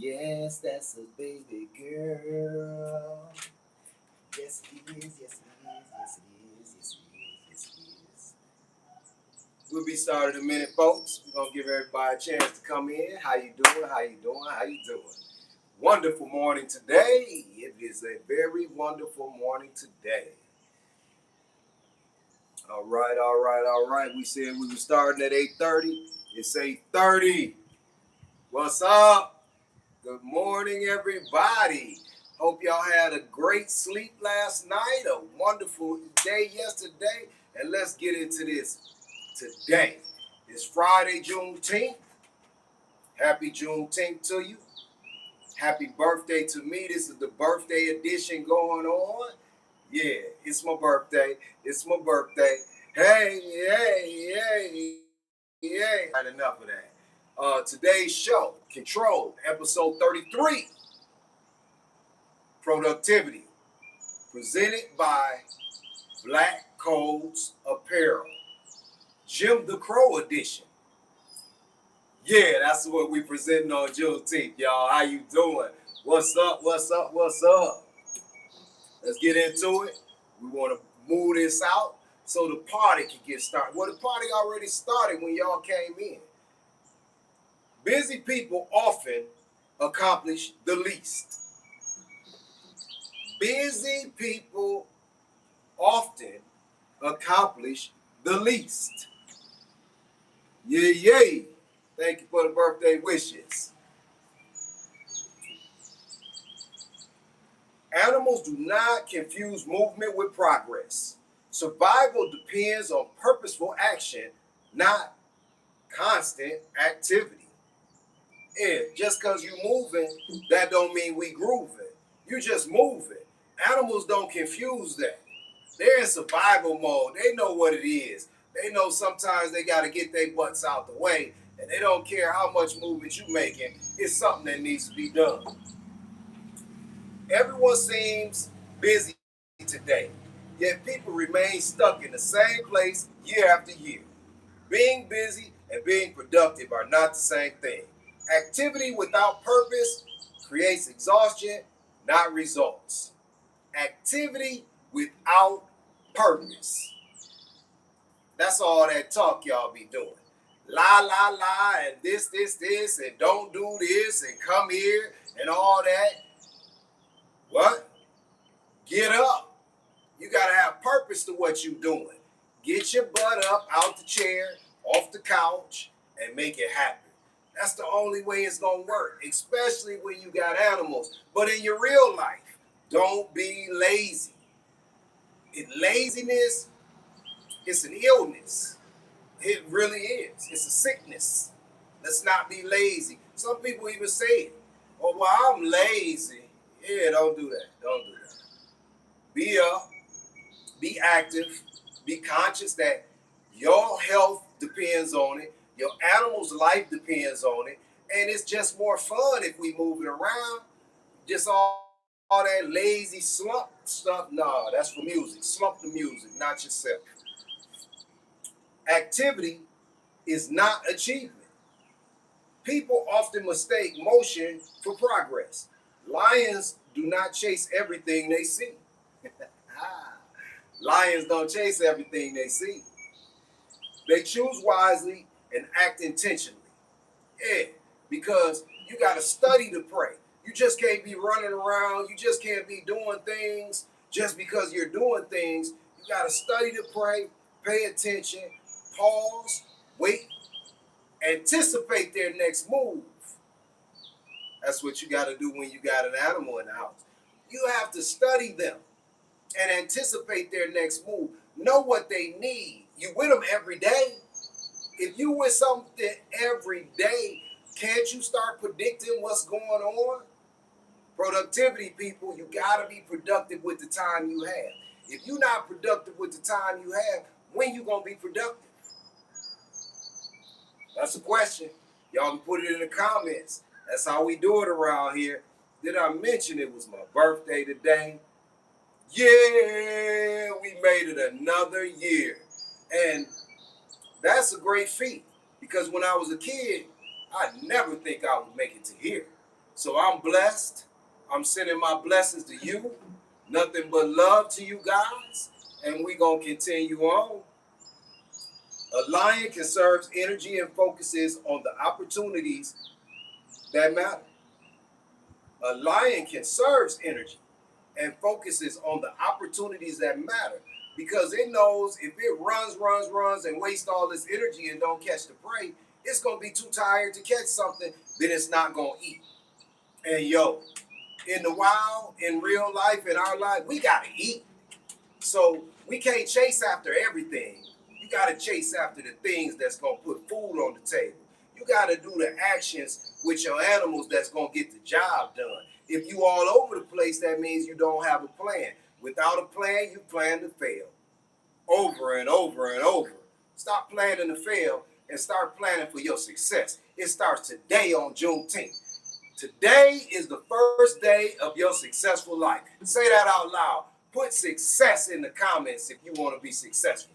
Yes, that's a baby girl. Yes, it is. Yes, it is. Yes, it is. Yes, it is. Yes, it is. We'll be starting in a minute, folks. We're gonna give everybody a chance to come in. How you doing? How you doing? How you doing? Wonderful morning today. It is a very wonderful morning today. All right, all right, all right. We said we were starting at 8:30. It's 8:30. What's up? Good morning, everybody. Hope y'all had a great sleep last night, a wonderful day yesterday, and let's get into this today. It's Friday, Juneteenth. Happy Juneteenth to you. Happy birthday to me. This is the birthday edition going on. Yeah, it's my birthday. It's my birthday. Hey, hey, hey, hey. Had enough of that. Today's show, Control, episode 33, Productivity, presented by Black Codes Apparel, Jim the Crow edition. Yeah, that's what we presenting on Juneteenth, y'all. How you doing? What's up? What's up? What's up? Let's get into it. We want to move this out so the party can get started. Well, the party already started when y'all came in. Busy people often accomplish the least. Busy people often accomplish the least. Yay, yay. Thank you for the birthday wishes. Animals do not confuse movement with progress. Survival depends on purposeful action, not constant activity. Yeah, just because you moving, that don't mean we grooving. You just moving. Animals don't confuse that. They're in survival mode. They know what it is. They know sometimes they got to get their butts out the way, and they don't care how much movement you making. It's something that needs to be done. Everyone seems busy today, yet people remain stuck in the same place year after year. Being busy and being productive are not the same thing. Activity without purpose creates exhaustion, not results. Activity without purpose. That's all that talk y'all be doing. La, la, la, and this, and don't do this, and come here, and all that. What? Get up. You got to have purpose to what you're doing. Get your butt up out the chair, off the couch, and make it happen. That's the only way it's going to work, especially when you got animals. But in your real life, don't be lazy. Laziness is an illness. It really is. It's a sickness. Let's not be lazy. Some people even say it. Oh, well, I'm lazy. Yeah, don't do that. Don't do that. Be up. Be active, be conscious that your health depends on it, your animal's life depends on it, and it's just more fun if we move it around. Just all that lazy slump stuff, nah, that's for music. Slump the music, not yourself. Activity is not achievement. People often mistake motion for progress. Lions do not chase everything they see. Lions don't chase everything they see. They choose wisely and act intentionally. Yeah, because you got to study to pray. You just can't be running around. You just can't be doing things just because you're doing things. You got to study to pray, pay attention, pause, wait, anticipate their next move. That's what you got to do when you got an animal in the house. You have to study them and anticipate their next move. Know what they need. You with them every day. If you with something every day, can't you start predicting what's going on? Productivity, people, you got to be productive with the time you have. If you're not productive with the time you have, when you going to be productive? That's a question. Y'all can put it in the comments. That's how we do it around here. Did I mention it was my birthday today? Yeah, we made it another year. And that's a great feat because when I was a kid, I'd never think I would make it to here. So I'm blessed. I'm sending my blessings to you. Nothing but love to you guys. And we're going to continue on. A lion conserves energy and focuses on the opportunities that matter. A lion conserves energy and focuses on the opportunities that matter because it knows if it runs, and wastes all this energy and don't catch the prey, it's going to be too tired to catch something, then it's not going to eat. And yo, in the wild, in real life, in our life, we got to eat. So we can't chase after everything. You got to chase after the things that's going to put food on the table. You got to do the actions with your animals that's going to get the job done. If you all over the place, that means you don't have a plan. Without a plan, you plan to fail. Over and over and over. Stop planning to fail and start planning for your success. It starts today on Juneteenth. Today is the first day of your successful life. Say that out loud. Put success in the comments if you want to be successful.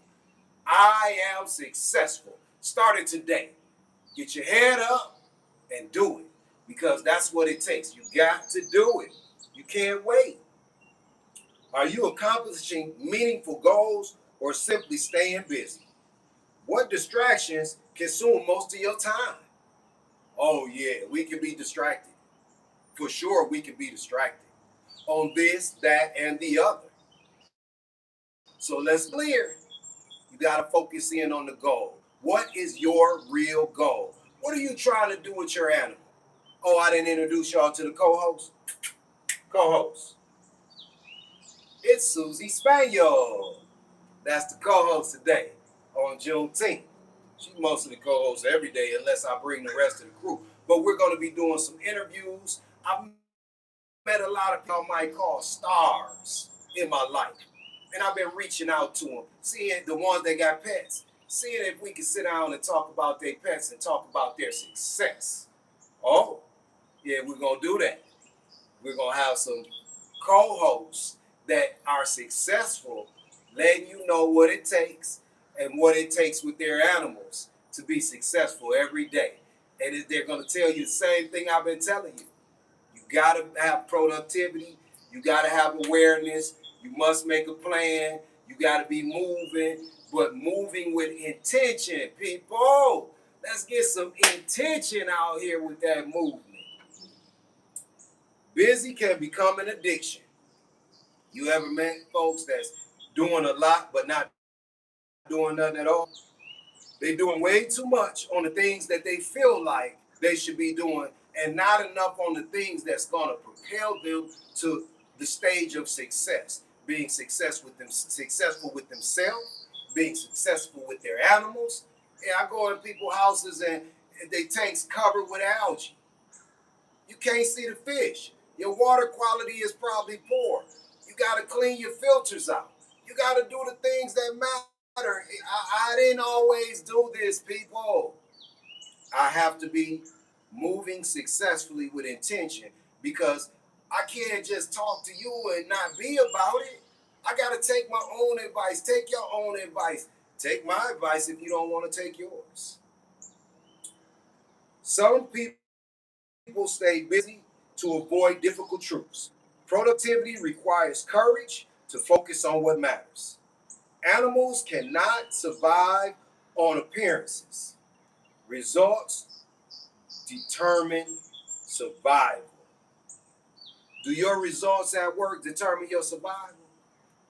I am successful. Start it today. Get your head up and do it because that's what it takes. You got to do it. You can't wait. Are you accomplishing meaningful goals or simply staying busy? What distractions consume most of your time? Oh yeah, we can be distracted. For sure, we can be distracted on this, that, and the other. So let's clear. You got to focus in on the goal. What is your real goal? What are you trying to do with your animal? Oh, I didn't introduce y'all to the co-host. Co-host. It's Susie Spaniel. That's the co-host today on Juneteenth. She's mostly the co-host every day unless I bring the rest of the crew. But we're going to be doing some interviews. I've met a lot of people I might call stars in my life. And I've been reaching out to them, seeing the ones that got pets, seeing if we can sit down and talk about their pets and talk about their success. Oh, yeah, we're going to do that. We're going to have some co-hosts that are successful, letting you know what it takes and what it takes with their animals to be successful every day. And they're going to tell you the same thing I've been telling you. You got to have productivity. You got to have awareness. You must make a plan. You got to be moving, but moving with intention, people. Let's get some intention out here with that movement. Busy can become an addiction. You ever met folks that's doing a lot but not doing nothing at all? They're doing way too much on the things that they feel like they should be doing and not enough on the things that's going to propel them to the stage of success. Being successful with themselves, being successful with their animals. Yeah, I go in people's houses and they tanks covered with algae. You can't see the fish. Your water quality is probably poor. You got to clean your filters out. You got to do the things that matter. I didn't always do this, people. I have to be moving successfully with intention because I can't just talk to you and not be about it. I got to take my own advice. Take your own advice. Take my advice if you don't want to take yours. Some people stay busy to avoid difficult truths. Productivity requires courage to focus on what matters. Animals cannot survive on appearances. Results determine survival. Do your results at work determine your survival?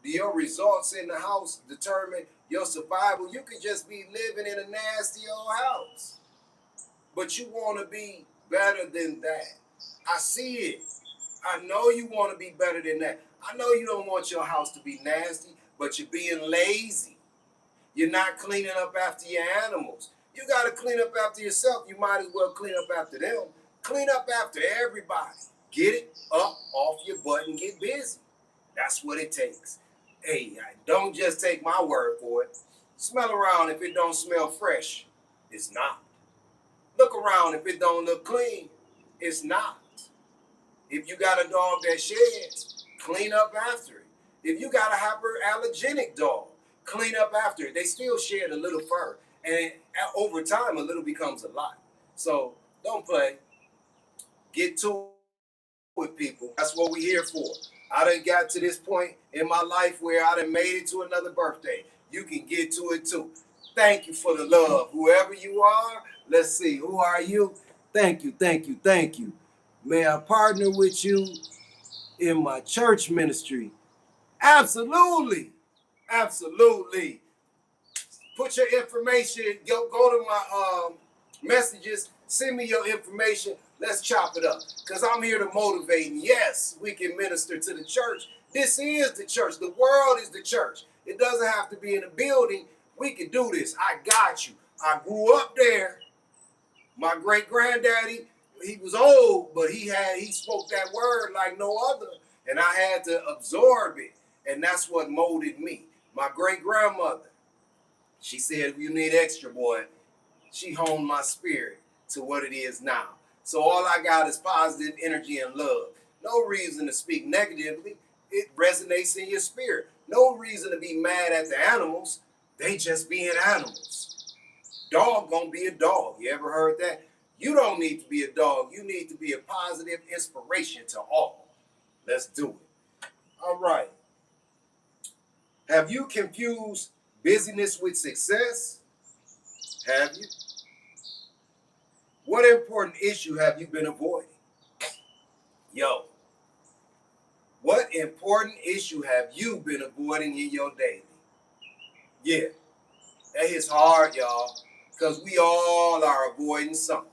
Do your results in the house determine your survival? You could just be living in a nasty old house, but you want to be better than that. I see it. I know you want to be better than that. I know you don't want your house to be nasty, but you're being lazy. You're not cleaning up after your animals. You got to clean up after yourself. You might as well clean up after them. Clean up after everybody. Get it up off your butt and get busy. That's what it takes. Hey, don't just take my word for it. Smell around. If it don't smell fresh, it's not. Look around. If it don't look clean, it's not. If you got a dog that sheds, clean up after it. If you got a hyperallergenic dog, clean up after it. They still shed a little fur. And over time, a little becomes a lot. So don't play. Get to with people. That's what we're here for. I done got to this point in my life where I done made it to another birthday. You can get to it too. Thank you for the love. Whoever you are, let's see. Who are you? Thank you, thank you, thank you. May I partner with you in my church ministry? Absolutely. Absolutely. Put your information, go to my messages, send me your information. Let's chop it up. Because I'm here to motivate. And yes, we can minister to the church. This is the church. The world is the church. It doesn't have to be in a building. We can do this. I got you. I grew up there. My great granddaddy, he was old, but he spoke that word like no other. And I had to absorb it. And that's what molded me. My great grandmother, she said, if you need extra, boy, she honed my spirit to what it is now. So all I got is positive energy and love. No reason to speak negatively. It resonates in your spirit. No reason to be mad at the animals. They just being animals. Dog gonna be a dog. You ever heard that? You don't need to be a dog. You need to be a positive inspiration to all. Let's do it. All right. Have you confused busyness with success? Have you? What important issue have you been avoiding? Yo, what important issue have you been avoiding in your daily? Yeah, that hits hard, y'all, because we all are avoiding something.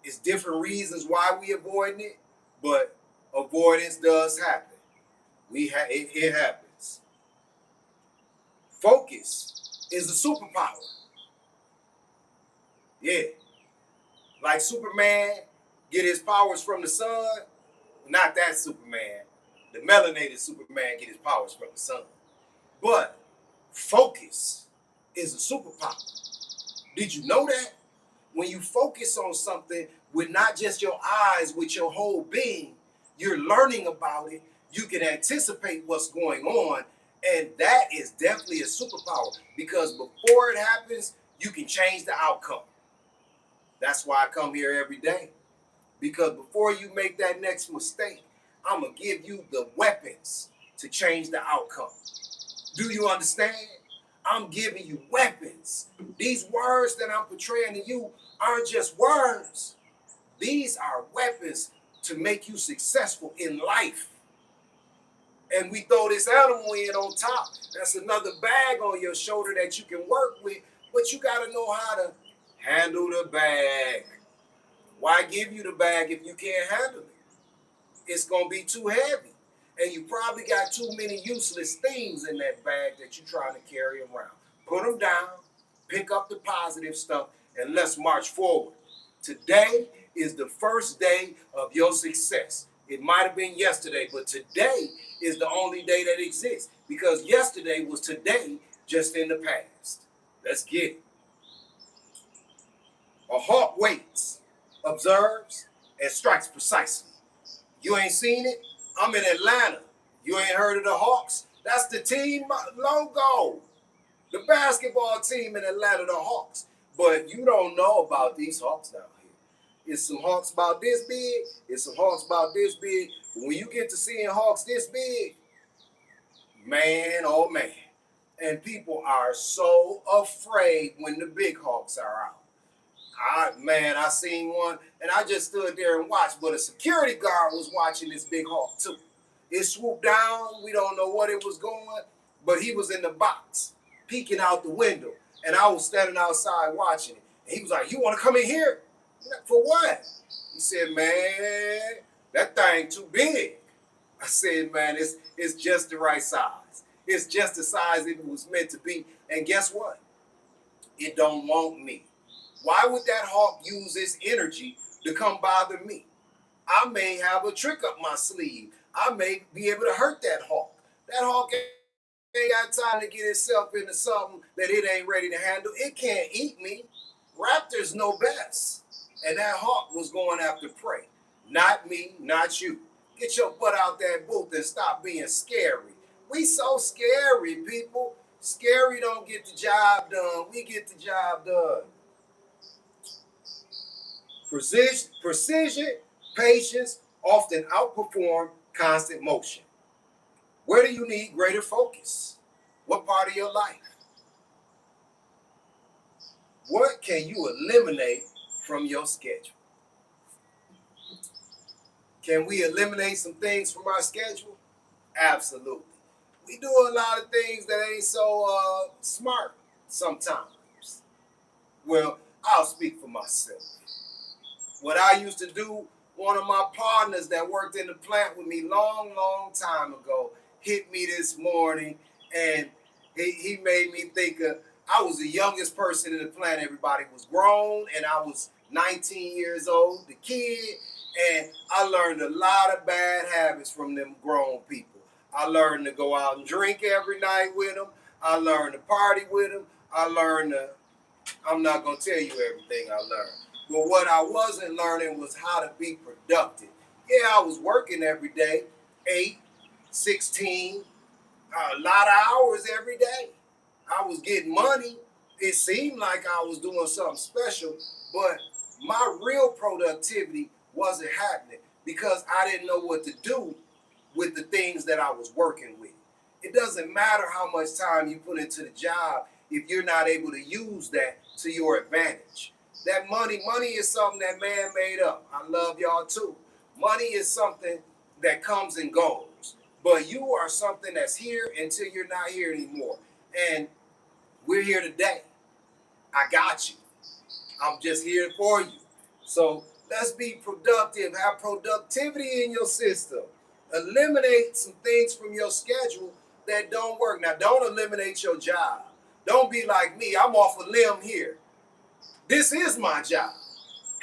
It's different reasons why we avoiding it, but avoidance does happen. It happens. Focus is a superpower. Yeah. Like Superman get his powers from the sun. Not that Superman. The melanated Superman get his powers from the sun. But focus is a superpower. Did you know that? When you focus on something with not just your eyes, with your whole being, you're learning about it. You can anticipate what's going on. And that is definitely a superpower because before it happens, you can change the outcome. That's why I come here every day. Because before you make that next mistake, I'm going to give you the weapons to change the outcome. Do you understand? I'm giving you weapons. These words that I'm portraying to you aren't just words. These are weapons to make you successful in life. And we throw this animal in on top. That's another bag on your shoulder that you can work with. But you got to know how to handle the bag. Why give you the bag if you can't handle it? It's going to be too heavy. And you probably got too many useless things in that bag that you're trying to carry around. Put them down, pick up the positive stuff, and let's march forward. Today is the first day of your success. It might have been yesterday, but today is the only day that exists because yesterday was today just in the past. Let's get it. A hawk waits, observes, and strikes precisely. You ain't seen it? I'm in Atlanta. You ain't heard of the Hawks? That's the team logo. The basketball team in Atlanta, the Hawks. But you don't know about these Hawks down here. It's some Hawks about this big. It's some Hawks about this big. But when you get to seeing Hawks this big, man, oh man. And people are so afraid when the big Hawks are out. I seen one, and I just stood there and watched, but a security guard was watching this big hawk too. It swooped down. We don't know what it was going, but he was in the box, peeking out the window, and I was standing outside watching it. And he was like, "You want to come in here?" I'm like, "For what?" He said, "Man, that thing too big." I said, "Man, it's just the right size. It's just the size it was meant to be." And guess what? It don't want me. Why would that hawk use its energy to come bother me? I may have a trick up my sleeve. I may be able to hurt that hawk. That hawk ain't got time to get itself into something that it ain't ready to handle. It can't eat me. Raptors know best. And that hawk was going after prey. Not me, not you. Get your butt out that booth and stop being scary. We so scary, people. Scary don't get the job done. We get the job done. Precision, patience, often outperform constant motion. Where do you need greater focus? What part of your life? What can you eliminate from your schedule? Can we eliminate some things from our schedule? Absolutely. We do a lot of things that ain't so smart sometimes. Well, I'll speak for myself. What I used to do, one of my partners that worked in the plant with me long time ago hit me this morning, and he made me think of, I was the youngest person in the plant. Everybody was grown, and I was 19 years old, the kid, and I learned a lot of bad habits from them grown people. I learned to go out and drink every night with them. I learned to party with them. I'm not going to tell you everything I learned. But what I wasn't learning was how to be productive. Yeah, I was working every day, 8, 16, a lot of hours every day. I was getting money. It seemed like I was doing something special, but my real productivity wasn't happening because I didn't know what to do with the things that I was working with. It doesn't matter how much time you put into the job if you're not able to use that to your advantage. That money is something that man made up. I love y'all too. Money is something that comes and goes, but you are something that's here until you're not here anymore. And we're here today. I got you. I'm just here for you. So let's be productive. Have productivity in your system. Eliminate some things from your schedule that don't work. Now, don't eliminate your job. Don't be like me. I'm off a limb here. This is my job.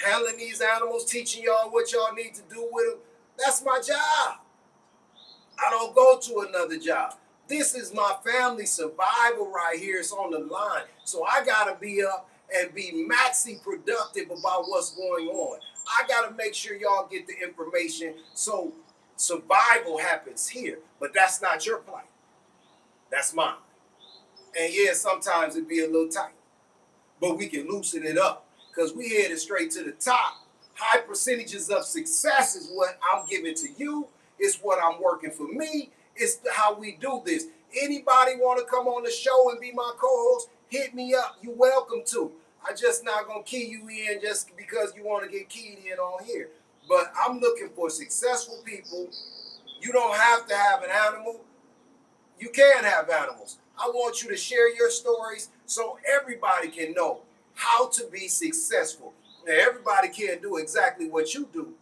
Handling these animals, teaching y'all what y'all need to do with them. That's my job. I don't go to another job. This is my family survival right here. It's on the line. So I got to be up and be maxi productive about what's going on. I got to make sure y'all get the information so survival happens here. But that's not your plight. That's mine. And yeah, sometimes it be a little tight. But we can loosen it up because we headed straight to the top. High percentages of success is what I'm giving to you. It's what I'm working for me. It's how we do this. Anybody want to come on the show and be my co-host, hit me up. You're welcome to. I just not going to key you in just because you want to get keyed in on here. But I'm looking for successful people. You don't have to have an animal. You can have animals. I want you to share your stories so everybody can know how to be successful. Now, everybody can't do exactly what you do,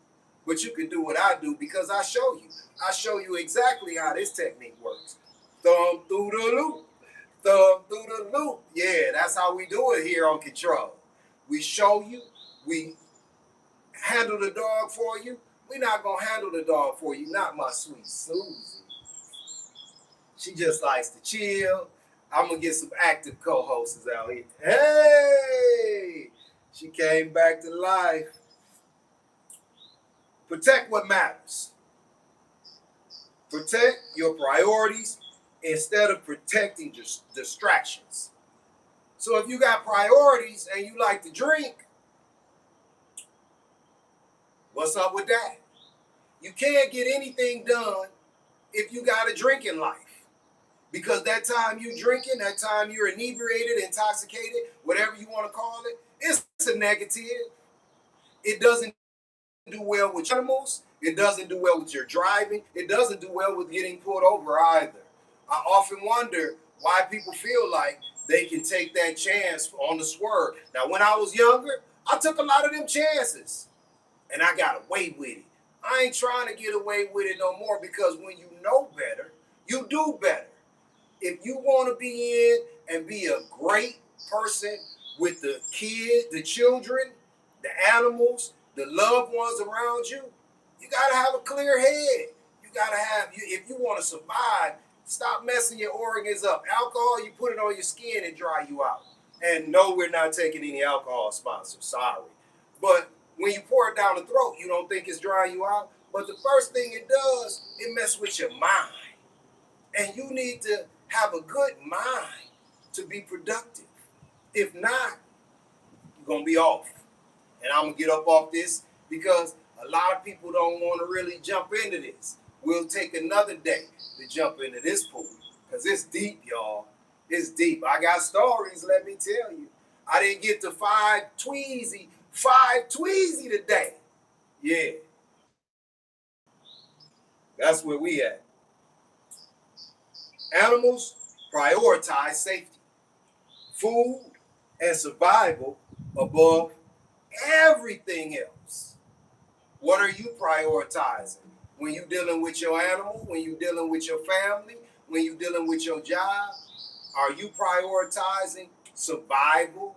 but you can do what I do because I show you. I show you exactly how this technique works. Thumb through the loop. Thumb through the loop. Yeah, that's how we do it here on Control. We show you. We handle the dog for you. We're not going to handle the dog for you. Not my sweet Susie. She just likes to chill. I'm going to get some active co-hosts out here. Hey! She came back to life. Protect what matters. Protect your priorities instead of protecting distractions. So if you got priorities and you like to drink, what's up with that? You can't get anything done if you got a drink in life. Because that time you drinking, that time you're inebriated, intoxicated, whatever you want to call it, it's a negative. It doesn't do well with animals. It doesn't do well with your driving. It doesn't do well with getting pulled over either. I often wonder why people feel like they can take that chance on the swerve. Now, when I was younger, I took a lot of them chances, and I got away with it. I ain't trying to get away with it no more because when you know better, you do better. If you want to be in and be a great person with the kids, the children, the animals, the loved ones around you, you got to have a clear head. You got to have, if you want to survive, stop messing your organs up. Alcohol, you put it on your skin and dry you out. And no, we're not taking any alcohol sponsors, sorry. But when you pour it down the throat, you don't think it's drying you out. But the first thing it does, it messes with your mind. And you need to have a good mind to be productive. If not, you're going to be off. And I'm going to get up off this because A lot of people don't want to really jump into this. We'll take another day to jump into this pool because it's deep, y'all. It's deep. I got stories, let me tell you. I didn't get to five tweezy today. Yeah, that's where we at. Animals prioritize safety, food, and survival above everything else. What are you prioritizing when you're dealing with your animal, when you're dealing with your family, when you're dealing with your job? Are you prioritizing survival?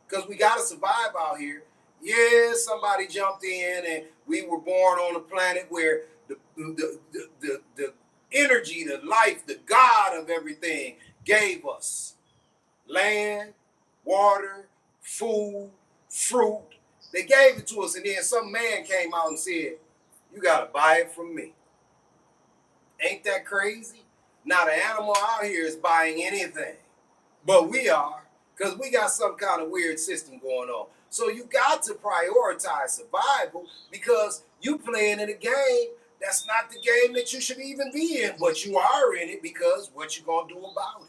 Because we got to survive out here. Yeah, somebody jumped in and we were born on a planet where the energy, the life, the God of everything gave us land, water, food, fruit. They gave it to us, and then some man came out and said, you got to buy it from me. Ain't that crazy? Not an animal out here is buying anything, but we are, because we got some kind of weird system going on. So you got to prioritize survival because you playing in a game that's not the game that you should even be in, but you are in it because what you gonna do about it?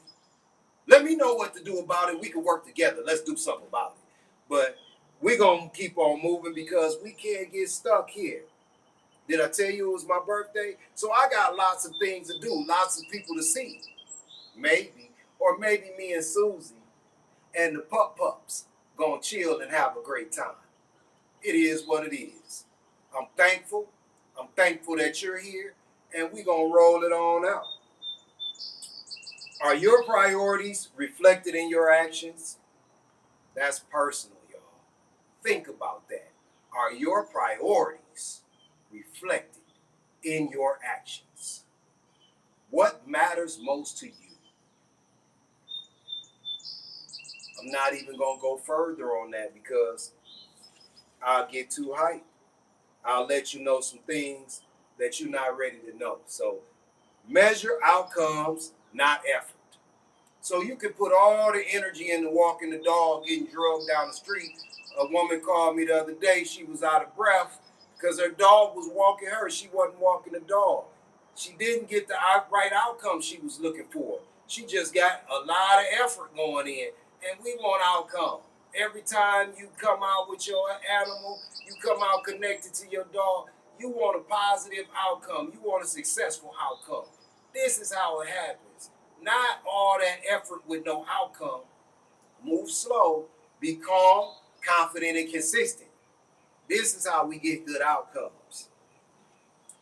Let me know what to do about it. We can work together. Let's do something about it. But we're gonna keep on moving because we can't get stuck here. Did I tell you it was my birthday? So I got lots of things to do, lots of people to see. Maybe, or maybe me and Susie and the pups gonna chill and have a great time. It is what it is. I'm thankful. I'm thankful that you're here, and we gonna roll it on out. Are your priorities reflected in your actions? That's personal, y'all. Think about that. Are your priorities reflected in your actions? What matters most to you? I'm not even going to go further on that because I'll get too hyped. I'll let you know some things that you're not ready to know. So measure outcomes, not effort. So you can put all the energy into walking the dog, getting drugged down the street. A woman called me the other day. She was out of breath because her dog was walking her. She wasn't walking the dog. She didn't get the right outcome she was looking for. She just got a lot of effort going in, and we want outcome. Every time you come out with your animal, you come out connected to your dog, you want a positive outcome. You want a successful outcome. This is how it happens. Not all that effort with no outcome. Move slow, be calm, confident, and consistent. This is how we get good outcomes.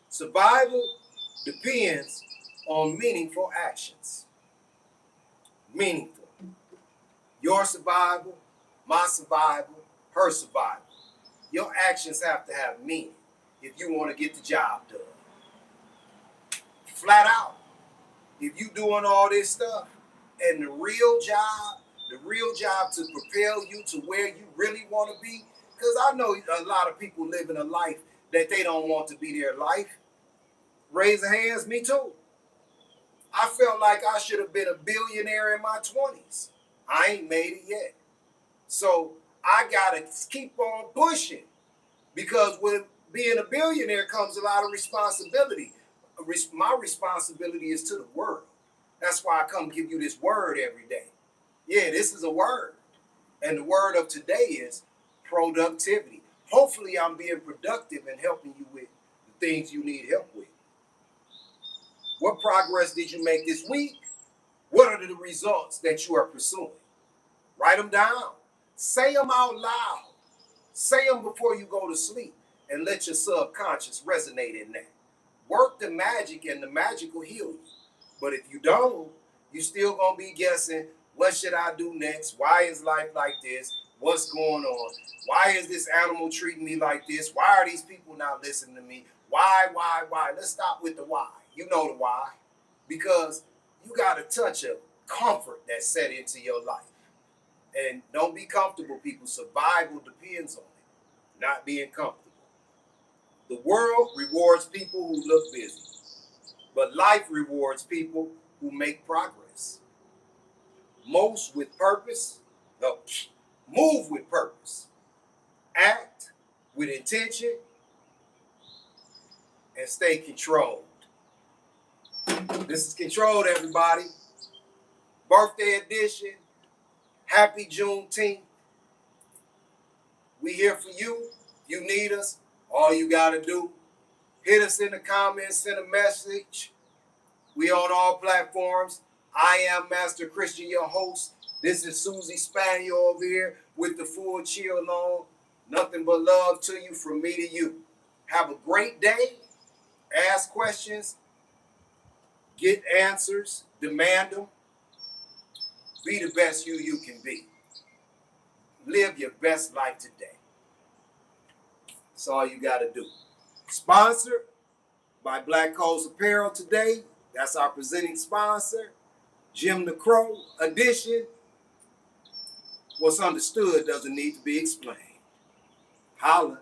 Survival depends on meaningful actions. Meaningful. Your survival, my survival, her survival. Your actions have to have meaning if you want to get the job done. Flat out. If you doing all this stuff and the real job to propel you to where you really want to be, because I know a lot of people living a life that they don't want to be their life. Raise the hands, me too. I felt like I should have been a billionaire in my 20s. I ain't made it yet. So I got to keep on pushing because with being a billionaire comes a lot of responsibility. My responsibility is to the world. That's why I come give you this word every day. Yeah, this is a word. And the word of today is productivity. Hopefully I'm being productive and helping you with the things you need help with. What progress did you make this week? What are the results that you are pursuing? Write them down. Say them out loud. Say them before you go to sleep and let your subconscious resonate in that. Work the magic and the magic will heal you. But if you don't, you still gonna be guessing, what should I do next? Why is life like this? What's going on? Why is this animal treating me like this? Why are these people not listening to me? Why? Let's stop with the why. You know the why. Because you got a touch of comfort that's set into your life. And don't be comfortable, people. Survival depends on it, not being comfortable. The world rewards people who look busy, but life rewards people who make progress. Most with purpose, no, move with purpose, act with intention, and stay controlled. This is Controlled, everybody. Birthday edition. Happy Juneteenth. We here for you. If you need us, all you got to do, hit us in the comments, send a message. We on all platforms. I am Master Christian, your host. This is Susie Spaniel over here with the full chill on. Nothing but love to you from me to you. Have a great day. Ask questions. Get answers. Demand them. Be the best you can be. Live your best life today. That's all you got to do. Sponsored by Black Coast Apparel today. That's our presenting sponsor. Jim the Crow edition. What's understood doesn't need to be explained. Holla.